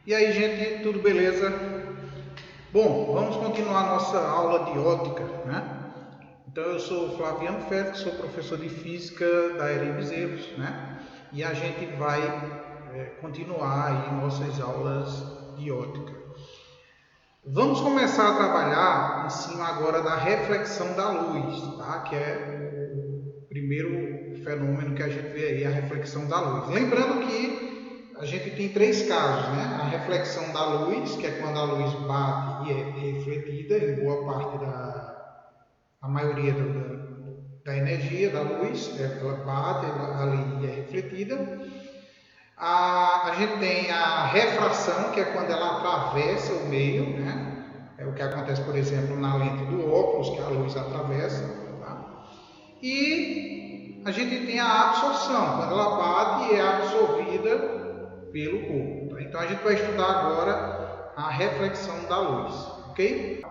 E aí, gente, tudo beleza? Bom, vamos continuar nossa aula de óptica, né? Então, eu sou o Flaviano Félix, sou professor de Física da ERE Bezerros, né? E a gente vai continuar aí nossas aulas de óptica. Vamos começar a trabalhar em cima agora da reflexão da luz, tá? Que é o primeiro fenômeno que a gente vê aí, a reflexão da luz. Lembrando que a gente tem três casos, né? A reflexão da luz, que é quando a luz bate e é refletida em boa parte a maioria da energia da luz, ela bate ali e é refletida. A gente tem a refração, que é quando ela atravessa o meio, né? É o que acontece, por exemplo, na lente do óculos, que a luz atravessa. Tá? E a gente tem a absorção, quando ela bate e é absorvida pelo corpo. Tá? Então a gente vai estudar agora a reflexão da luz, ok?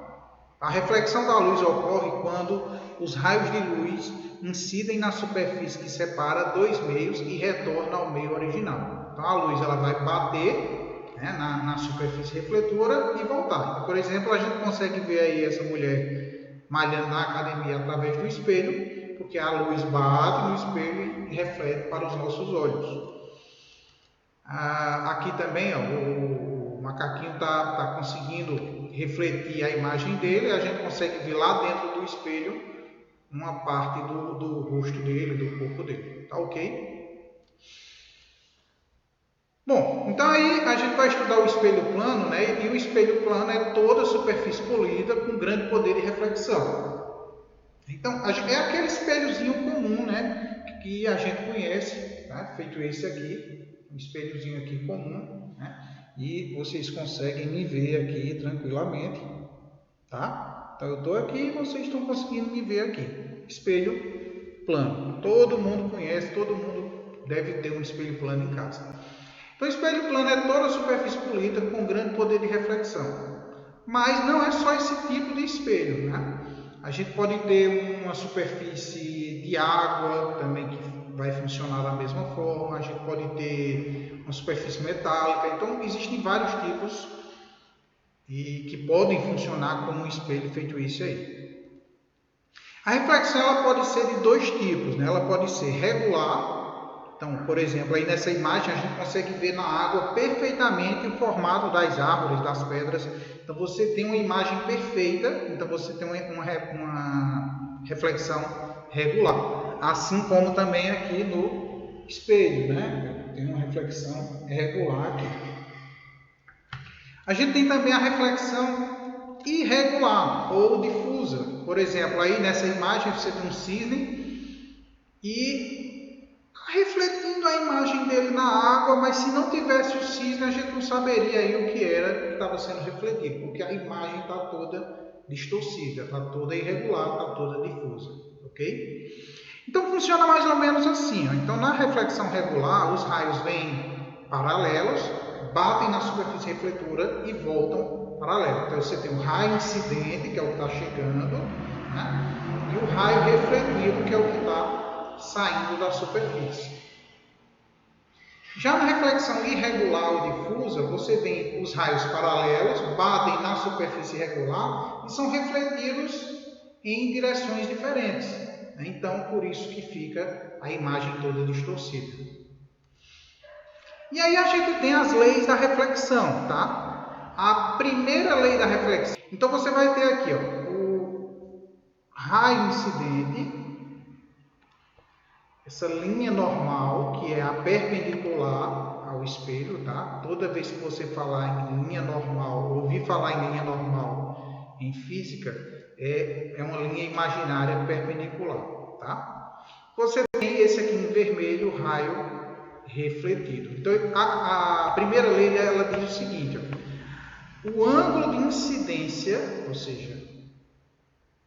A reflexão da luz ocorre quando os raios de luz incidem na superfície que separa dois meios e retorna ao meio original. Então a luz ela vai bater, né, na superfície refletora e voltar. Então, por exemplo, a gente consegue ver aí essa mulher malhando na academia através do espelho, porque a luz bate no espelho e reflete para os nossos olhos. Aqui também, ó, o macaquinho está conseguindo refletir a imagem dele. A gente consegue ver lá dentro do espelho uma parte do rosto dele, do corpo dele. Tá ok? Bom, então aí a gente vai estudar o espelho plano, né? E o espelho plano é toda a superfície polida com grande poder de reflexão. Então, é aquele espelhozinho comum, né? Que a gente conhece, tá? Feito esse aqui. Um espelhozinho aqui comum, né? E vocês conseguem me ver aqui tranquilamente, tá? Então eu estou aqui e vocês estão conseguindo me ver aqui. Espelho plano. Todo mundo conhece, todo mundo deve ter um espelho plano em casa. Então o espelho plano é toda a superfície polida com grande poder de reflexão. Mas não é só esse tipo de espelho, né? A gente pode ter uma superfície de água também que vai funcionar da mesma forma. A gente pode ter uma superfície metálica. Então, existem vários tipos e que podem funcionar como um espelho feito isso aí. A reflexão ela pode ser de dois tipos, né? Ela pode ser regular. Então, por exemplo, aí nessa imagem a gente consegue ver na água perfeitamente o formato das árvores, das pedras. Então, você tem uma imagem perfeita, então você tem uma reflexão regular. Assim como também aqui no espelho, né? Tem uma reflexão regular aqui. A gente tem também a reflexão irregular ou difusa. Por exemplo, aí nessa imagem você tem um cisne e refletindo a imagem dele na água, mas se não tivesse o cisne, a gente não saberia aí o que era que estava sendo refletido, porque a imagem está toda distorcida, está toda irregular, está toda difusa, ok? Então funciona mais ou menos assim, ó. Então na reflexão regular, os raios vêm paralelos, batem na superfície refletora e voltam paralelos. Então você tem o raio incidente, que é o que está chegando, né? E o raio refletido, que é o que está saindo da superfície. Já na reflexão irregular ou difusa, você tem os raios paralelos, batem na superfície regular e são refletidos em direções diferentes. Então, por isso que fica a imagem toda distorcida. E aí a gente tem as leis da reflexão, tá? A primeira lei da reflexão. Então, você vai ter aqui, ó, o raio incidente, essa linha normal, que é a perpendicular ao espelho, tá? Toda vez que você falar em linha normal, ouvir falar em linha normal em física, é uma linha imaginária perpendicular, tá? Você tem esse aqui em vermelho, o raio refletido. Então, a primeira lei, ela diz o seguinte, ó, o ângulo de incidência, ou seja,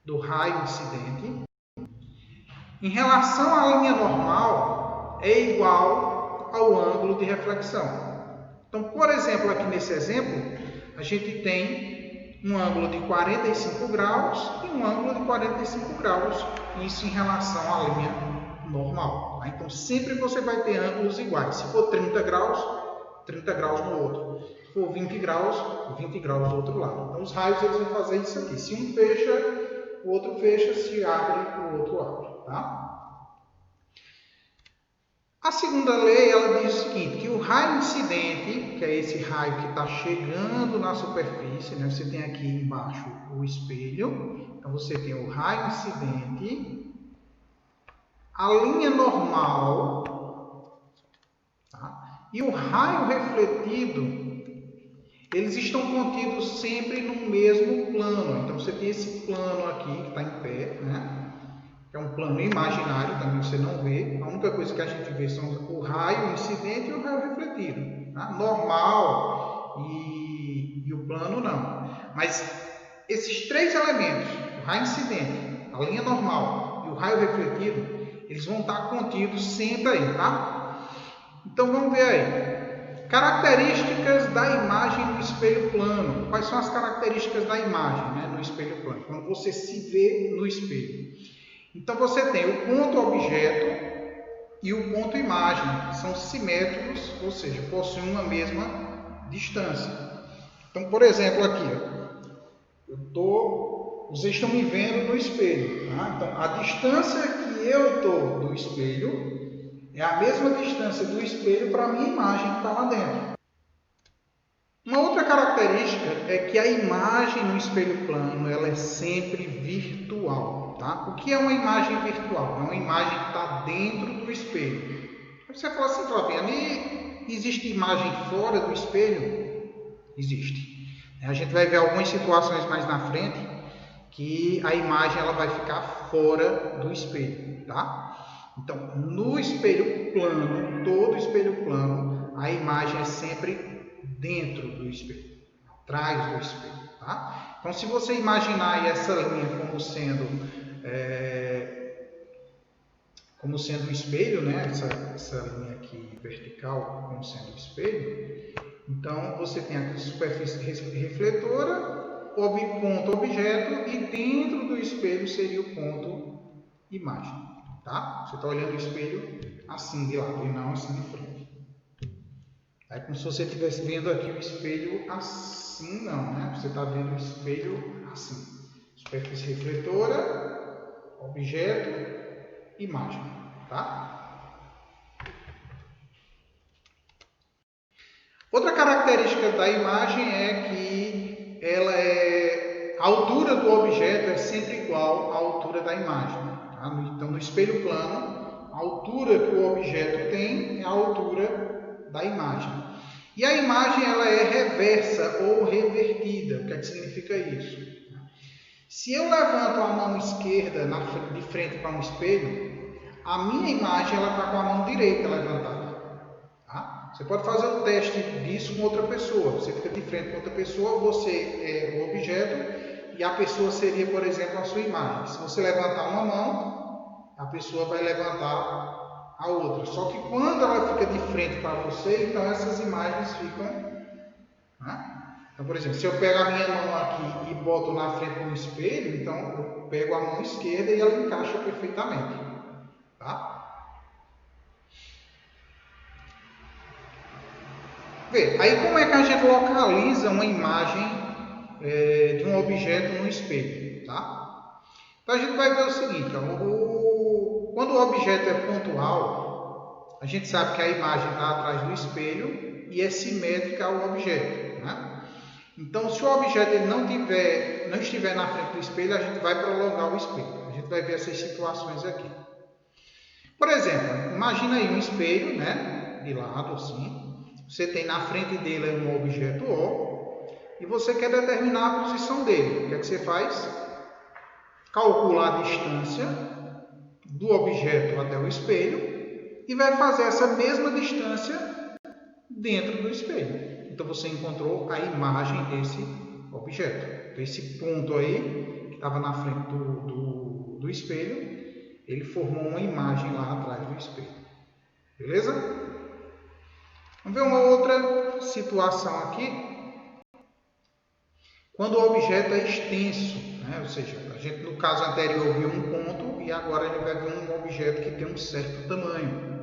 do raio incidente, em relação à linha normal, é igual ao ângulo de reflexão. Então, por exemplo, aqui nesse exemplo, a gente tem um ângulo de 45 graus e um ângulo de 45 graus, isso em relação à linha normal. Então, sempre você vai ter ângulos iguais. Se for 30 graus, 30 graus no outro. Se for 20 graus do outro lado. Então os raios eles vão fazer isso aqui. Se um fecha, o outro fecha, se abre, o outro abre. Tá? A segunda lei ela diz o seguinte, que o raio incidente, que é esse raio que está chegando na superfície, né? Você tem aqui embaixo o espelho, então você tem o raio incidente, a linha normal, tá? E o raio refletido, eles estão contidos sempre no mesmo plano. Então você tem esse plano aqui que está em pé, né? É um plano imaginário, também você não vê. A única coisa que a gente vê são o raio incidente e o raio refletido. Tá? Normal e o plano não. Mas esses três elementos, o raio incidente, a linha normal e o raio refletido, eles vão estar contidos sempre aí, tá? Então vamos ver aí. Características da imagem no espelho plano. Quais são as características da imagem, né, no espelho plano? Quando você se vê no espelho. Então você tem o ponto objeto e o ponto imagem, que são simétricos, ou seja, possuem uma mesma distância. Então, por exemplo, aqui, vocês estão me vendo no espelho. Tá? Então, a distância que eu estou do espelho é a mesma distância do espelho para a minha imagem que está lá dentro. Uma outra característica é que a imagem no espelho plano ela é sempre virtual. Tá? O que é uma imagem virtual? É uma imagem que está dentro do espelho. Você fala assim, Flaviano, e existe imagem fora do espelho? Existe. A gente vai ver algumas situações mais na frente que a imagem ela vai ficar fora do espelho. Tá? Então, no espelho plano, todo espelho plano, a imagem é sempre dentro do espelho, atrás do espelho, tá? Então, se você imaginar aí essa linha como sendo o espelho, né? Essa linha aqui vertical como sendo o espelho, então você tem aqui a superfície refletora, ponto objeto e dentro do espelho seria o ponto imagem, tá? Você está olhando o espelho assim de lado e não assim de frente. É como se você estivesse vendo aqui o espelho assim, não, né? Você está vendo o espelho assim. Superfície refletora, objeto, imagem, tá? Outra característica da imagem é que a altura do objeto é sempre igual à altura da imagem. Tá? Então, no espelho plano, a altura que o objeto tem é a altura da imagem. E a imagem ela é reversa ou revertida. O que é que significa isso? Se eu levanto a mão esquerda de frente para um espelho, a minha imagem ela está com a mão direita levantada. Tá? Você pode fazer o teste disso com outra pessoa. Você fica de frente com outra pessoa, você é o objeto e a pessoa seria, por exemplo, a sua imagem. Se você levantar uma mão, a pessoa vai levantar a outra. Só que quando ela fica de frente para você, então essas imagens ficam... Né? Então, por exemplo, se eu pego a minha mão aqui e boto na frente do espelho, então eu pego a mão esquerda e ela encaixa perfeitamente. Tá? Vê, aí como é que a gente localiza uma imagem de um objeto no espelho? Tá? Então a gente vai ver o seguinte, ó, quando o objeto é pontual, a gente sabe que a imagem está atrás do espelho e é simétrica ao objeto. Né? Então, se o objeto ele não estiver na frente do espelho, a gente vai prolongar o espelho. A gente vai ver essas situações aqui. Por exemplo, imagina aí um espelho, né, de lado assim. Você tem na frente dele um objeto O e você quer determinar a posição dele. O que é que você faz? Calcula a distância do objeto até o espelho e vai fazer essa mesma distância dentro do espelho. Então você encontrou a imagem desse objeto. Então, esse ponto aí, que estava na frente do espelho, ele formou uma imagem lá atrás do espelho. Beleza? Vamos ver uma outra situação aqui. Quando o objeto é extenso, né? Ou seja, a gente no caso anterior viu um ponto e agora a gente vai ver um objeto que tem um certo tamanho.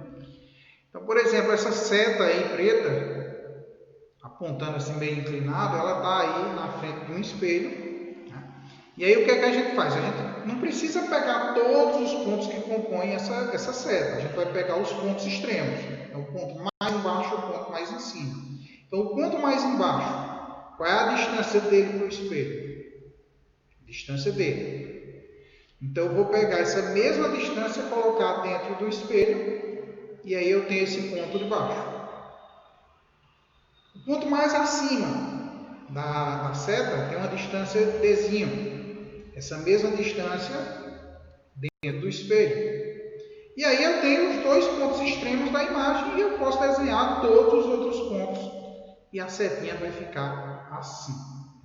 Então, por exemplo, essa seta aí preta, apontando assim meio inclinado, ela está aí na frente de um espelho. E aí o que é que a gente faz? A gente não precisa pegar todos os pontos que compõem essa seta. A gente vai pegar os pontos extremos. Então, o ponto mais embaixo e o ponto mais em cima. Então, o ponto mais embaixo, qual é a distância dele para o espelho? Distância dele. Então, eu vou pegar essa mesma distância e colocar dentro do espelho. E aí eu tenho esse ponto de baixo. O ponto mais acima da seta tem uma distância Dzinho. Essa mesma distância dentro do espelho. E aí eu tenho os dois pontos extremos da imagem e eu posso desenhar todos os outros pontos. E a setinha vai ficar assim.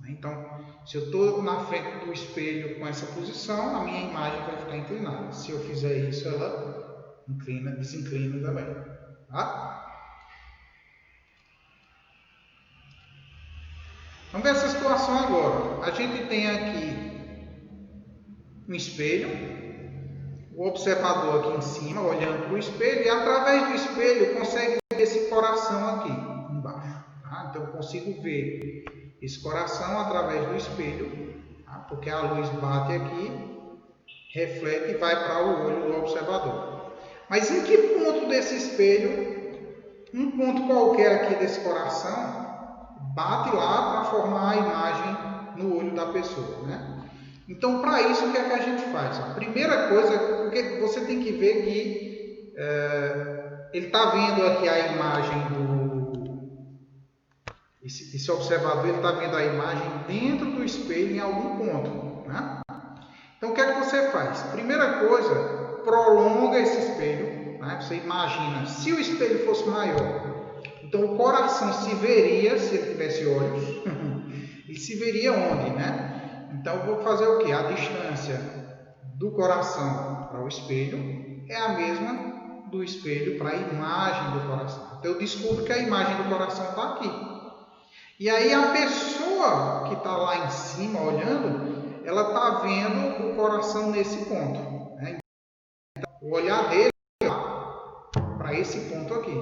Então, se eu estou na frente do espelho com essa posição, a minha imagem vai ficar inclinada. Se eu fizer isso, ela desinclina também. Tá? Vamos ver essa situação agora. A gente tem aqui um espelho, o observador aqui em cima, olhando para o espelho, e através do espelho consegue ver esse coração aqui embaixo. Tá? Então eu consigo ver esse coração através do espelho, tá? Porque a luz bate aqui, reflete e vai para o olho do observador. Mas em que ponto desse espelho, um ponto qualquer aqui desse coração, bate lá para formar a imagem no olho da pessoa, né? Então, para isso, o que é que a gente faz? A primeira coisa, porque você tem que ver que ele está vendo aqui a imagem esse observador, ele está vendo a imagem dentro do espelho em algum ponto, né? Então, o que é que você faz? Primeira coisa, prolonga esse espelho, né? Você imagina, se o espelho fosse maior, então o coração se veria, se ele tivesse olhos, ele se veria onde, né? Então, eu vou fazer o quê? A distância do coração para o espelho é a mesma do espelho para a imagem do coração. Então, eu descubro que a imagem do coração está aqui. E aí, a pessoa que está lá em cima olhando, ela está vendo o coração nesse ponto, né? Então, o olhar dele é para esse ponto aqui.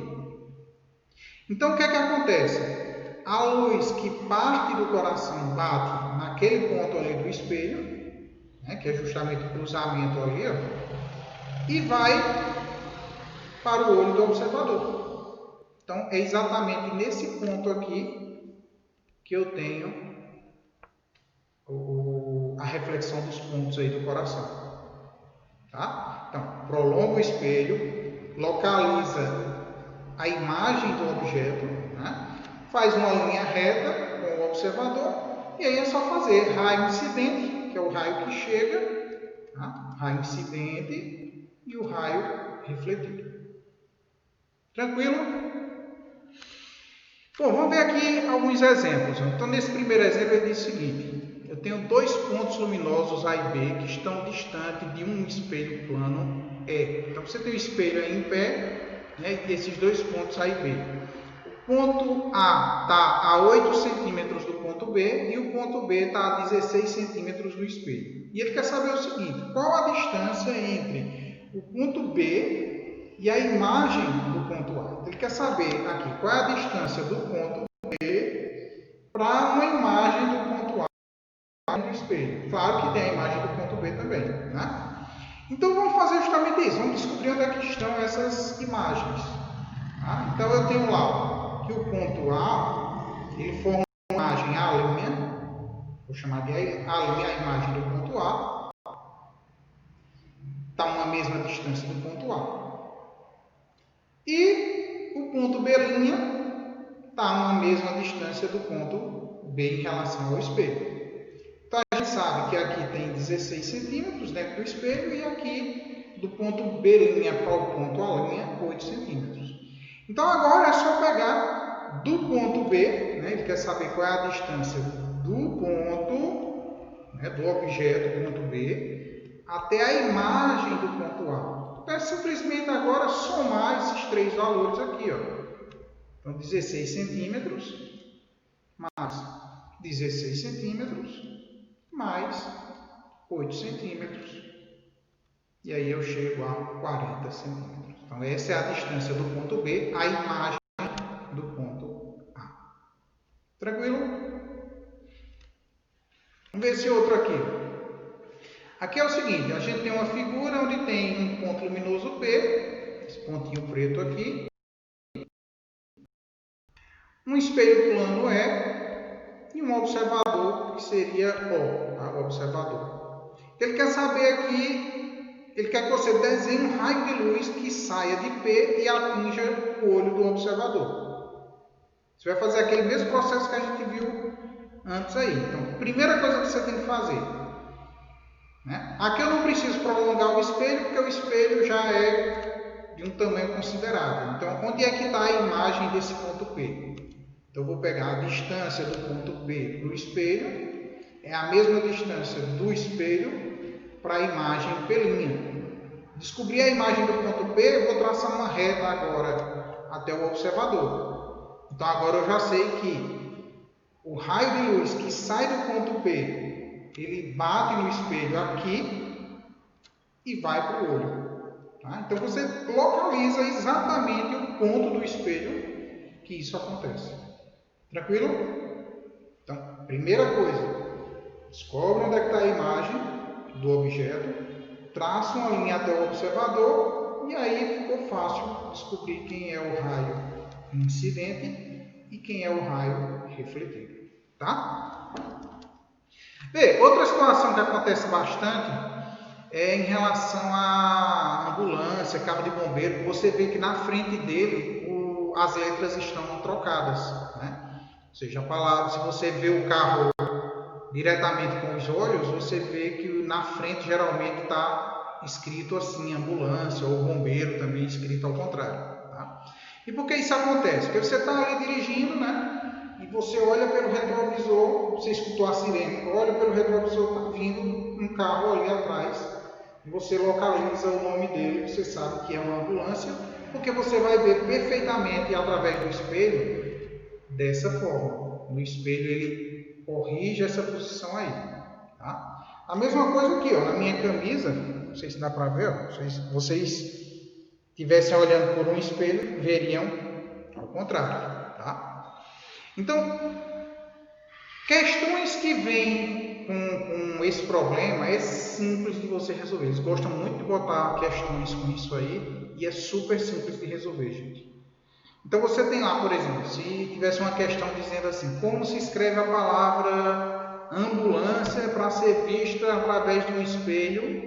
Então, o que é que acontece? A luz que parte do coração bate naquele ponto ali do espelho, né, que é justamente o cruzamento ali, ó, e vai para o olho do observador. Então, é exatamente nesse ponto aqui que eu tenho a reflexão dos pontos aí do coração. Tá? Então, prolonga o espelho, localiza a imagem do objeto, né? Faz uma linha reta com o observador e aí é só fazer raio incidente, que é o raio que chega, tá? Raio incidente e o raio refletido. Tranquilo? Bom, vamos ver aqui alguns exemplos. Então, nesse primeiro exemplo, ele diz o seguinte: eu tenho dois pontos luminosos A e B que estão distantes de um espelho plano E. Então, você tem o espelho aí em pé, né, e esses dois pontos A e B. O ponto A está a 8 centímetros do ponto B e o ponto B está a 16 centímetros do espelho. E ele quer saber o seguinte: qual a distância entre o ponto B e a imagem do ponto A? Ele quer saber aqui qual é a distância do ponto B para uma imagem do ponto A no espelho. Claro que tem a imagem do ponto B também, né? Então vamos fazer justamente isso, vamos descobrir onde é que estão essas imagens. Tá? Então eu tenho lá que o ponto A, ele forma uma imagem A', vou chamar de A', a imagem do ponto A, está a uma mesma distância do ponto A. E o ponto B' está a uma mesma distância do ponto B em relação ao espelho. Então a gente sabe que aqui tem 16 centímetros dentro do espelho e aqui do ponto B' para o ponto A', 8 centímetros. Então agora é só pegar do ponto B, né? Ele quer saber qual é a distância do ponto, né, do objeto ponto B, até a imagem do ponto A. Então é simplesmente agora somar esses três valores aqui, ó. Então 16 centímetros mais 16 centímetros mais 8 centímetros. E aí eu chego a 40 centímetros. Então, essa é a distância do ponto B à imagem do ponto A. Tranquilo? Vamos ver esse outro aqui. Aqui é o seguinte, a gente tem uma figura onde tem um ponto luminoso P, esse pontinho preto aqui, um espelho plano E e um observador que seria O, tá? O observador. Ele quer saber aqui, ele quer que você desenhe um raio de luz que saia de P e atinja o olho do observador. Você vai fazer aquele mesmo processo que a gente viu antes aí. Então, primeira coisa que você tem que fazer, né? Aqui eu não preciso prolongar o espelho, porque o espelho já é de um tamanho considerável. Então, onde é que está a imagem desse ponto P? Então, eu vou pegar a distância do ponto P para o espelho, é a mesma distância do espelho para a imagem P'. Descobri a imagem do ponto P, eu vou traçar uma reta agora até o observador. Então, agora eu já sei que o raio de luz que sai do ponto P, ele bate no espelho aqui e vai para o olho. Tá? Então, você localiza exatamente o ponto do espelho que isso acontece. Tranquilo? Então, primeira coisa, descobre onde é que está a imagem do objeto, traça uma linha até o observador e aí ficou fácil descobrir quem é o raio incidente e quem é o raio refletido. Tá? Bem, outra situação que acontece bastante é em relação à ambulância, cabo de bombeiro, você vê que na frente dele as letras estão trocadas, né? Ou seja, a palavra, se você vê o carro diretamente com os olhos, você vê que na frente geralmente está escrito assim, ambulância ou bombeiro também escrito ao contrário. Tá? E por que isso acontece? Porque você está ali dirigindo, né? E você olha pelo retrovisor, você escutou a sirene, olha pelo retrovisor, está vindo um carro ali atrás, e você localiza o nome dele, você sabe que é uma ambulância, porque você vai ver perfeitamente através do espelho dessa forma. No espelho ele corrige essa posição aí. Tá? A mesma coisa aqui, ó, na minha camisa, não sei se dá para ver, ó, se vocês estivessem olhando por um espelho, veriam ao contrário. Tá? Então, questões que vêm com esse problema é simples de você resolver. Eles gostam muito de botar questões com isso aí e é super simples de resolver, gente. Então você tem lá, por exemplo, se tivesse uma questão dizendo assim, como se escreve a palavra ambulância para ser vista através de um espelho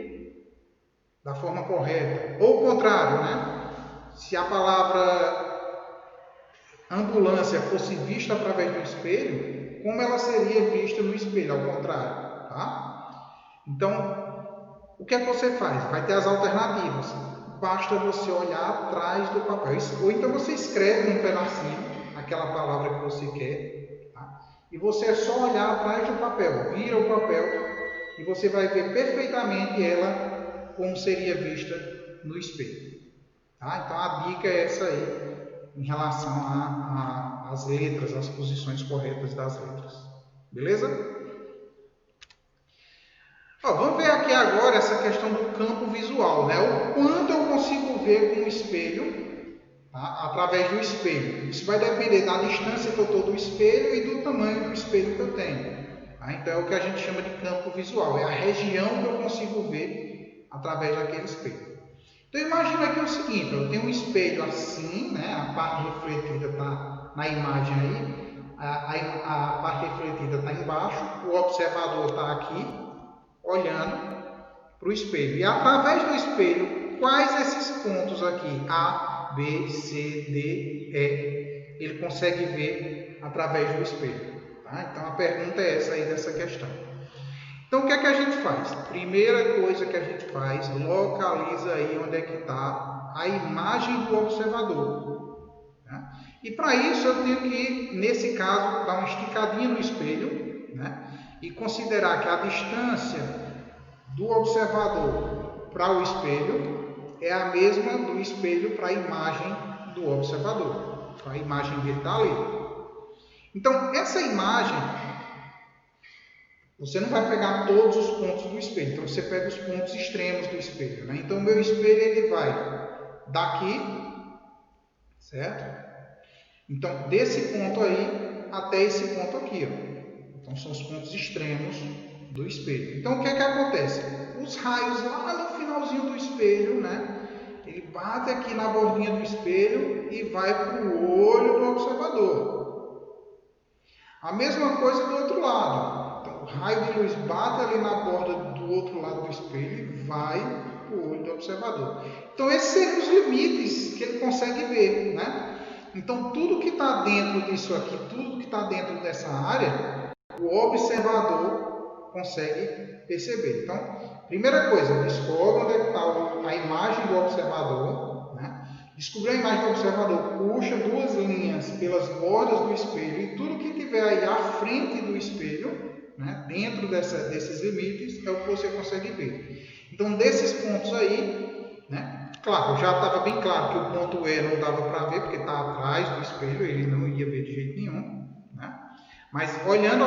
da forma correta. Ou o contrário, né? Se a palavra ambulância fosse vista através do espelho, como ela seria vista no espelho, ao contrário, tá? Então, o que é que você faz? Vai ter as alternativas. Basta você olhar atrás do papel. Ou então você escreve num pedacinho aquela palavra que você quer. Tá? E você é só olhar atrás do papel. Vira o papel e você vai ver perfeitamente ela como seria vista no espelho. Tá? Então a dica é essa aí em relação às letras, às posições corretas das letras. Beleza? Vamos ver aqui agora essa questão do campo visual, né? O quanto eu consigo ver com o espelho, tá? Através do espelho. Isso vai depender da distância que eu estou do espelho e do tamanho do espelho que eu tenho. Tá? Então é o que a gente chama de campo visual, é a região que eu consigo ver através daquele espelho. Então imagina aqui o seguinte, eu tenho um espelho assim, né? A parte refletida está na imagem aí, a parte refletida está embaixo, o observador está aqui, olhando para o espelho. E através do espelho, quais esses pontos aqui? A, B, C, D, E. Ele consegue ver através do espelho. Tá? Então a pergunta é essa aí dessa questão. Então o que é que a gente faz? Primeira coisa que a gente faz, localiza aí onde é que está a imagem do observador. Tá? E para isso eu tenho que, nesse caso, dar uma esticadinha no espelho, né? E considerar que a distância do observador para o espelho é a mesma do espelho para a imagem do observador. Então, a imagem dele está ali. Então, essa imagem, você não vai pegar todos os pontos do espelho. Então, você pega os pontos extremos do espelho. Né? Então, o meu espelho ele vai daqui, certo? Então, desse ponto aí até esse ponto aqui. Ó. Então são os pontos extremos do espelho. Então o que é que acontece? Os raios lá no finalzinho do espelho, né? Ele bate aqui na bordinha do espelho e vai para o olho do observador. A mesma coisa do outro lado. Então, o raio de luz bate ali na borda do outro lado do espelho e vai para o olho do observador. Então, esses são os limites que ele consegue ver, né? Então, tudo que está dentro disso aqui, tudo que está dentro dessa área, o observador consegue perceber. Então, primeira coisa, descobre onde está a imagem do observador, né? Descobrir a imagem do observador, puxa duas linhas pelas bordas do espelho e tudo que tiver aí à frente do espelho, né, dentro desses limites, é o que você consegue ver. Então, desses pontos aí, né, claro, já estava bem claro que o ponto E não dava para ver, porque está atrás do espelho, ele não ia ver de jeito nenhum, né? Mas olhando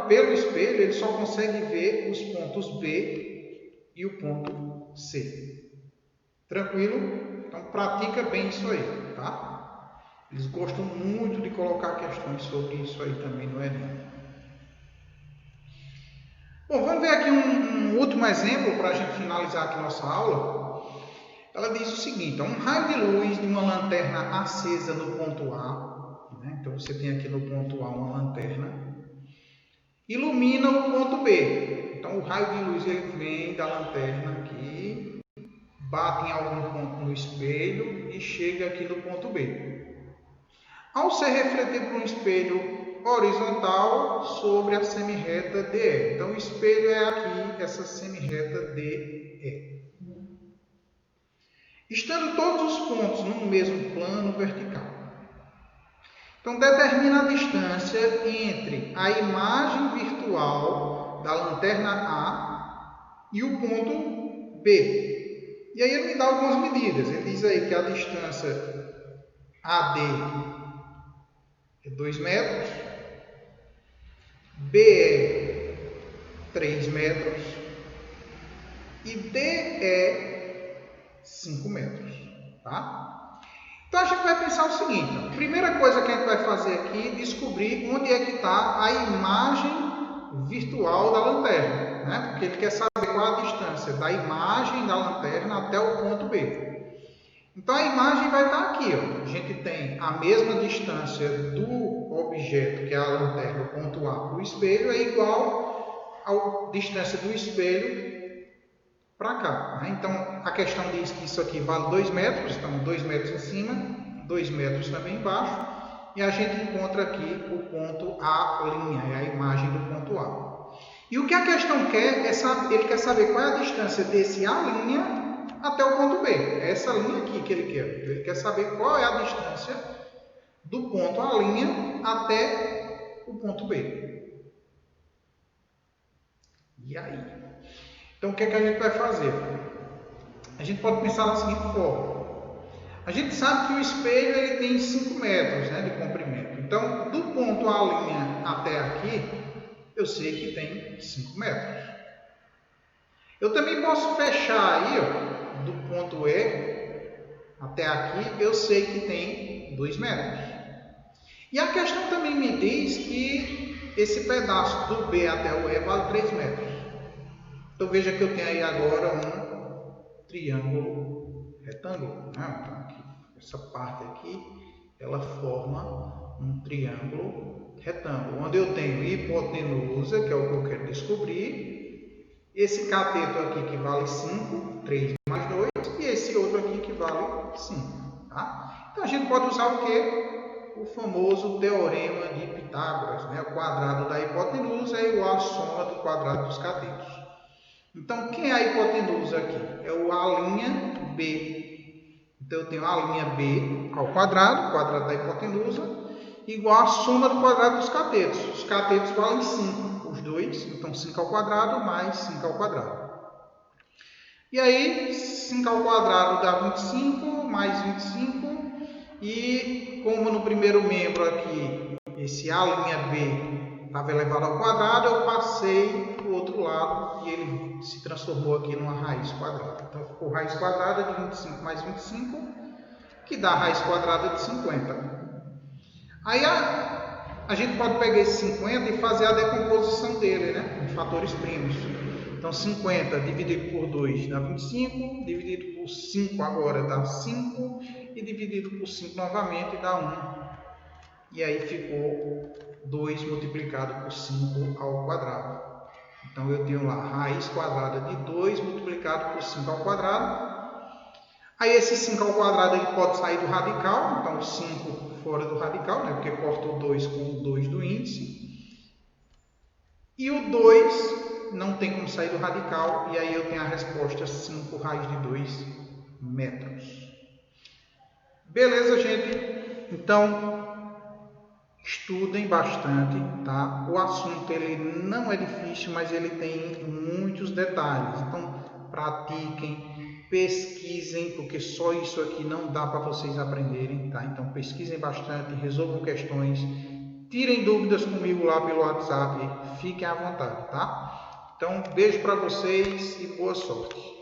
pelo espelho, ele só consegue ver os pontos B e o ponto C. Tranquilo? Então, pratica bem isso aí, tá? Eles gostam muito de colocar questões sobre isso aí também no Enem. Bom, vamos ver aqui um último exemplo para a gente finalizar aqui nossa aula. Ela diz o seguinte, um raio de luz de uma lanterna acesa no ponto A, né? Então, você tem aqui no ponto A uma lanterna, ilumina o ponto B. Então, o raio de luz ele vem da lanterna aqui, bate em algum ponto no espelho e chega aqui no ponto B. Ao ser refletido por um espelho horizontal sobre a semirreta DE. Então, o espelho é aqui, essa semirreta DE. Estando todos os pontos no mesmo plano vertical. Então, determina a distância entre a imagem virtual da lanterna A e o ponto B. E aí ele me dá algumas medidas. Ele diz aí que a distância AD é 2 metros, BE 3 metros e DE 5 metros. Tá? Então a gente vai pensar o seguinte, a primeira coisa que a gente vai fazer aqui é descobrir onde é que está a imagem virtual da lanterna, né? Porque ele quer saber qual a distância da imagem da lanterna até o ponto B. Então a imagem vai estar aqui, ó. A gente tem a mesma distância do objeto, que é a lanterna, do ponto A para o espelho, é igual à distância do espelho para cá. Né? Então, a questão diz que isso aqui vale 2 metros, então 2 metros em cima, 2 metros também embaixo, e a gente encontra aqui o ponto A', é a imagem do ponto A. E o que a questão quer é saber, ele quer saber qual é a distância desse A' até o ponto B. É essa linha aqui que ele quer. Ele quer saber qual é a distância do ponto A' até o ponto B. E aí? Então, o que é que a gente vai fazer? A gente pode pensar da seguinte forma. A gente sabe que o espelho ele tem 5 metros, né, de comprimento. Então, do ponto A' até aqui, eu sei que tem 5 metros. Eu também posso fechar aí, ó, do ponto E até aqui, eu sei que tem 2 metros. E a questão também me diz que esse pedaço do B até o E vale 3 metros. Então veja que eu tenho aí agora um triângulo retângulo. Né? Então, aqui, essa parte aqui, ela forma um triângulo retângulo, onde eu tenho hipotenusa, que é o que eu quero descobrir, esse cateto aqui que vale 5, 3 mais 2, e esse outro aqui que vale 5. Tá? Então a gente pode usar o quê? O famoso teorema de Pitágoras. Né? O quadrado da hipotenusa é igual à soma do quadrado dos catetos. Então, quem é a hipotenusa aqui? É o A'B. Então, eu tenho a' B ao quadrado da hipotenusa, igual à soma do quadrado dos catetos. Os catetos valem 5, os dois. Então, 5 ao quadrado mais 5 ao quadrado. E aí, 5 ao quadrado dá 25, mais 25. E como no primeiro membro aqui, esse A'B estava elevado ao quadrado, eu passei para o outro lado e ele se transformou aqui numa raiz quadrada. Então, ficou raiz quadrada de 25 mais 25, que dá raiz quadrada de 50. Aí, a a gente pode pegar esse 50 e fazer a decomposição dele, né? Em fatores primos. Então, 50 dividido por 2 dá 25, dividido por 5 agora dá 5, e dividido por 5 novamente dá 1. E aí ficou 2 multiplicado por 5 ao quadrado. Então, eu tenho lá raiz quadrada de 2 multiplicado por 5 ao quadrado. Aí, esse 5 ao quadrado ele pode sair do radical, então 5 fora do radical, né? Porque corta o 2 com o 2 do índice. E o 2 não tem como sair do radical, e aí eu tenho a resposta 5 raiz de 2 metros. Beleza, gente? Então, estudem bastante, tá? O assunto ele não é difícil, mas ele tem muitos detalhes. Então, pratiquem, pesquisem, porque só isso aqui não dá para vocês aprenderem, tá? Então, pesquisem bastante, resolvam questões, tirem dúvidas comigo lá pelo WhatsApp, fiquem à vontade, tá? Então, beijo para vocês e boa sorte.